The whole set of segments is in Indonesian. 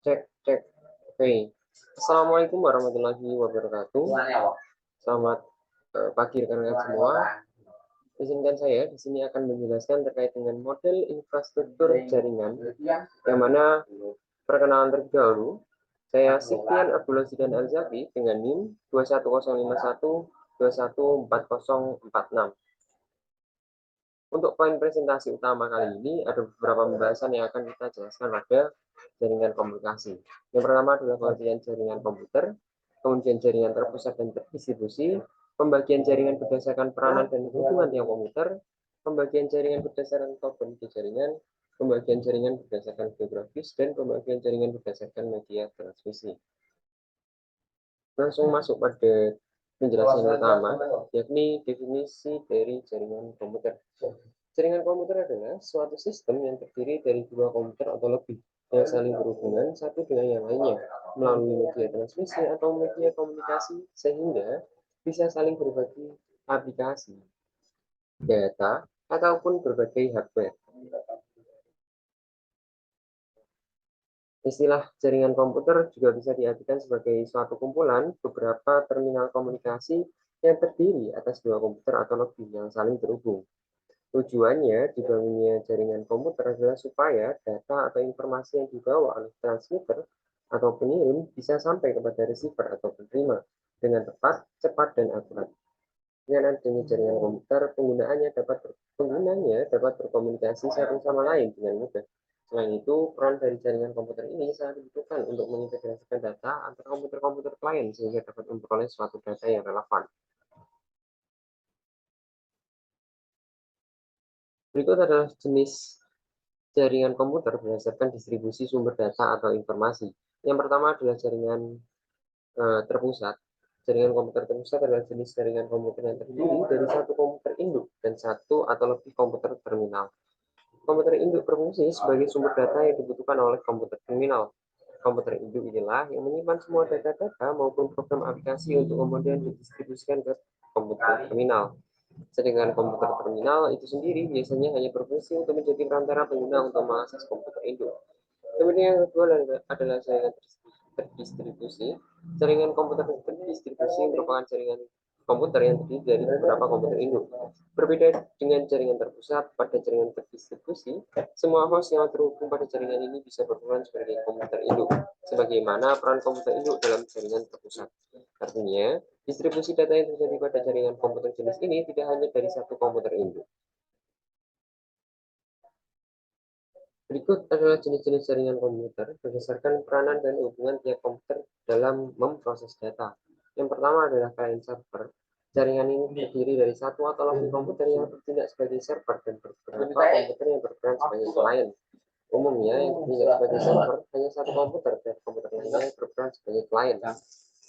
Cek, cek. Oke. Assalamualaikum warahmatullahi wabarakatuh. Selamat pagi rekan-rekan semua. Izinkan saya di sini akan menjelaskan terkait dengan model infrastruktur jaringan, yang mana perkenalan terlebih dahulu. Saya Sifyan Abdullah Zidan Al-Zafi dengan NIM 21051 214046. Untuk poin presentasi utama kali ini ada beberapa pembahasan yang akan kita jelaskan pada jaringan komunikasi. Yang pertama adalah pengertian jaringan komputer, kemudian jaringan terpusat dan terdistribusi, pembagian jaringan berdasarkan peranan dan hubungan tiap komputer, pembagian jaringan berdasarkan topologi jaringan, pembagian jaringan berdasarkan geografis, dan pembagian jaringan berdasarkan media transmisi. Langsung masuk pada penjelasan pertama, yakni definisi dari jaringan komputer. Jaringan komputer adalah suatu sistem yang terdiri dari dua komputer atau lebih yang saling berhubungan satu dengan yang lainnya melalui media transmisi atau media komunikasi sehingga bisa saling berbagi aplikasi, data, ataupun berbagai hardware. Istilah jaringan komputer juga bisa diartikan sebagai suatu kumpulan beberapa terminal komunikasi yang terdiri atas dua komputer atau lebih yang saling terhubung. Tujuannya dibangunnya jaringan komputer adalah supaya data atau informasi yang dibawa oleh transmitter atau pengirim bisa sampai kepada receiver atau penerima dengan tepat, cepat, dan akurat. Dengan adanya jaringan komputer, penggunanya dapat berkomunikasi satu sama lain dengan mudah. Selain itu, peran dari jaringan komputer ini sangat dibutuhkan untuk mengintegrasikan data antar komputer-komputer klien sehingga dapat memperoleh suatu data yang relevan. Berikut adalah jenis jaringan komputer berdasarkan distribusi sumber data atau informasi. Yang pertama adalah jaringan terpusat. Jaringan komputer terpusat adalah jenis jaringan komputer yang terdiri dari satu komputer induk dan satu atau lebih komputer terminal. Komputer induk berfungsi sebagai sumber data yang dibutuhkan oleh komputer terminal. Komputer induk inilah yang menyimpan semua data-data maupun program aplikasi untuk kemudian didistribusikan ke komputer terminal. Sedangkan komputer terminal itu sendiri biasanya hanya berfungsi untuk menjadi perantara pengguna untuk mengakses komputer induk. Kemudian yang kedua adalah jaringan terdistribusi. Jaringan komputer terdistribusi merupakan jaringan komputer yang terdiri dari beberapa komputer induk. Berbeda dengan jaringan terpusat, pada jaringan terdistribusi, semua host yang terhubung pada jaringan ini bisa berperan sebagai komputer induk, sebagaimana peran komputer induk dalam jaringan terpusat. Artinya, distribusi data yang terjadi pada jaringan komputer jenis ini tidak hanya dari satu komputer induk. Berikut adalah jenis-jenis jaringan komputer berdasarkan peranan dan hubungan tiap komputer dalam memproses data. Yang pertama adalah client server. Jaringan ini terdiri dari satu atau lebih komputer yang bertindak sebagai server dan beberapa komputer yang berperan sebagai client. Umumnya yang bertindak sebagai server hanya satu komputer dan komputer lainnya berperan sebagai client.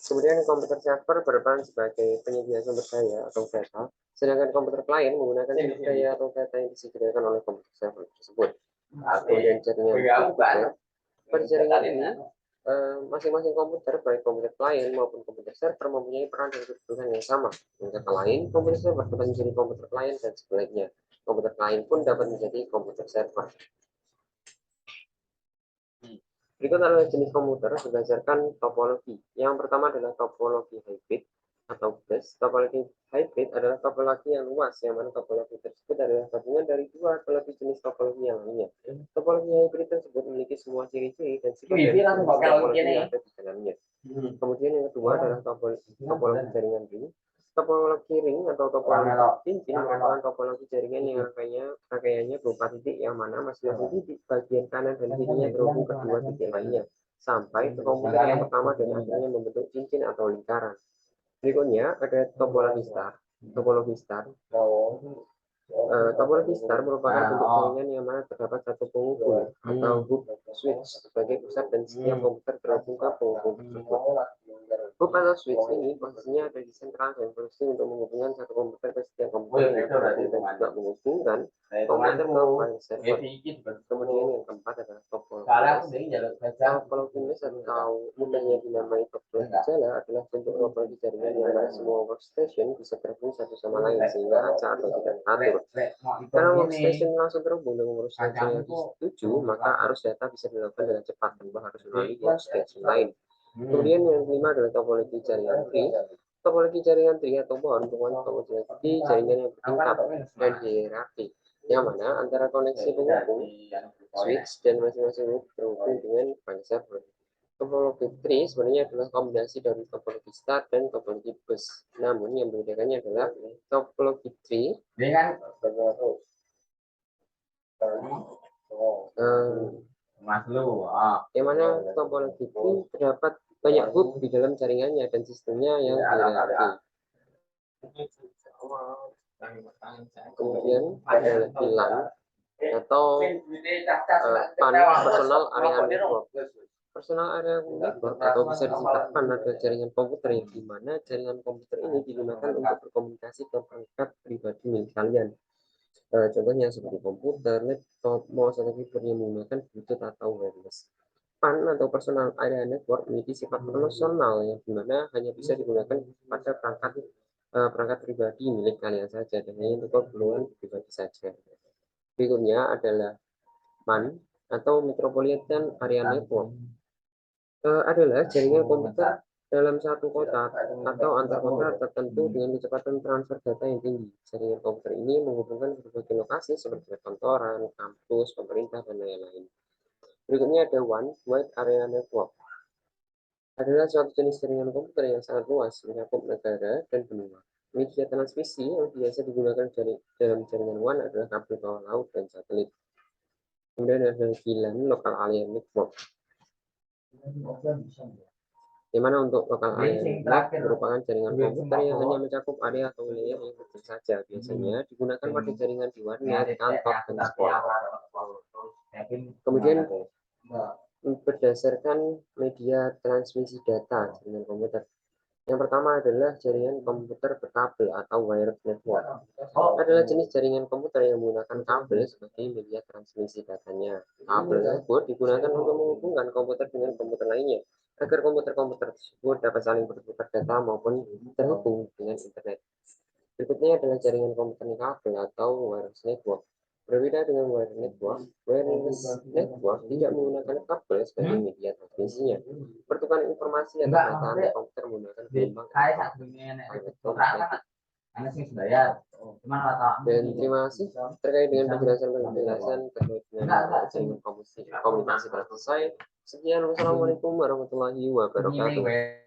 Kemudian komputer server berperan sebagai penyedia sumber daya atau data, sedangkan komputer klien menggunakan sumber daya atau data yang disediakan oleh komputer server tersebut. Kemudian jaringan komputer, pada jaringan ini masing-masing komputer, baik komputer klien maupun komputer server, mempunyai peran dan kebutuhan yang sama. Dengan kata lain, komputer server dapat menjadi komputer klien dan sebaliknya. Komputer klien pun dapat menjadi komputer server. Berikut adalah jenis komputer berdasarkan topologi. Yang pertama adalah topologi hybrid atau bus. Topologi hybrid adalah topologi yang luas, yang mana topologi tersebut adalah gabungan dari dua atau lebih jenis topologi yang lainnya. Topologi hybrid tersebut memiliki semua ciri-ciri dan sifat dari topologi yang ada di dalamnya. Kemudian yang kedua adalah topologi jaringan ring. Topologi ring atau topologi cincin merupakan topologi jaringan yang rangkaiannya berupa titik yang mana masing-masing titik bagian kanan dan kirinya terhubung ke dua titik lainnya sampai ke komputer yang pertama dan akhirnya membentuk cincin atau lingkaran. Berikutnya ada topologi star. Topologi star Topologi star merupakan bentuk jaringan yang mana terdapat satu penghubung atau hub switch sebagai pusat dan setiap komputer terhubung ke penghubung tersebut. Hub atau switch ini posisinya ada di sentral dan fungsi untuk menghubungkan satu komputer ke setiap komputer yang lain dan juga menghubungkan komputer ke file server. Kemudian yang keempat adalah topologi mesh atau mudahnya dinamai topologi jala adalah bentuk topologi jaringan yang mana semua workstation bisa terhubung satu sama lain sehingga acak atau tidak teratur. Karena workstation langsung terhubung dengan workstation yang disetujui, maka arus data bisa dilakukan dengan cepat tanpa harus melalui workstation lain. Kemudian yang kelima adalah topologi jaringan tree. Topologi jaringan tree atau pohon merupakan topologi jaringan yang bertingkat dan hierarki, yang mana antara koneksi penghubung switch dan masing-masing loop terhubung dengan file server. Topologi tree sebenarnya adalah kombinasi dari topologi start dan topologi bus. Namun yang membedakannya adalah topologi tree yang mana topologi tree terdapat banyak hub di dalam jaringannya dan sistemnya yang hierarki. Kemudian ada lagi LAN atau PAN, personal area network. Personal area network atau bisa disingkat PAN adalah jaringan komputer yang dimana jaringan komputer ini digunakan untuk berkomunikasi ke perangkat pribadi milik kalian. Contohnya seperti komputer, laptop, mouse, atau keyboard yang menggunakan Bluetooth atau wireless. PAN atau personal area network memiliki sifat personal yang dimana hanya bisa digunakan pada perangkat pribadi milik kalian saja dan hanya untuk keperluan pribadi saja. Berikutnya adalah MAN atau Metropolitan Area Network. Adalah jaringan komputer dalam satu kota atau antar kota tertentu dengan kecepatan transfer data yang tinggi. Jaringan komputer ini menghubungkan berbagai lokasi seperti perkantoran, kampus, pemerintah, dan lain-lain. Berikutnya ada One Wide Area Network. Adalah suatu jenis jaringan komputer yang sangat luas, mencakup negara dan benua. Media transmisi yang biasa digunakan dalam jaringan WAN adalah kabel bawah laut dan satelit. Kemudian ada LAN, Local Area Network. Di mana untuk local area network merupakan jaringan komputer yang hanya mencakup area atau wilayah yang kecil saja. Biasanya digunakan pada jaringan di warnet, kantor, dan sekolah. Kemudian berdasarkan media transmisi data jaringan komputer. Yang pertama adalah jaringan komputer berkabel atau wired network. Adalah jenis jaringan komputer yang menggunakan kabel sebagai media transmisi datanya. Kabel tersebut digunakan untuk menghubungkan komputer dengan komputer lainnya, agar komputer-komputer tersebut dapat saling bertukar data maupun terhubung dengan internet. Berikutnya adalah jaringan komputer kabel atau wireless network. Berbeda dengan wireless network tidak menggunakan kabel sebagai media transmisinya. Pertukaran informasi atau data antar komputer menggunakan gelombang elektromagnetik. Dan terima kasih terkait dengan penjelasan terkait dengan jaringan komunikasi telah selesai. Sekian, wassalamualaikum warahmatullahi wabarakatuh.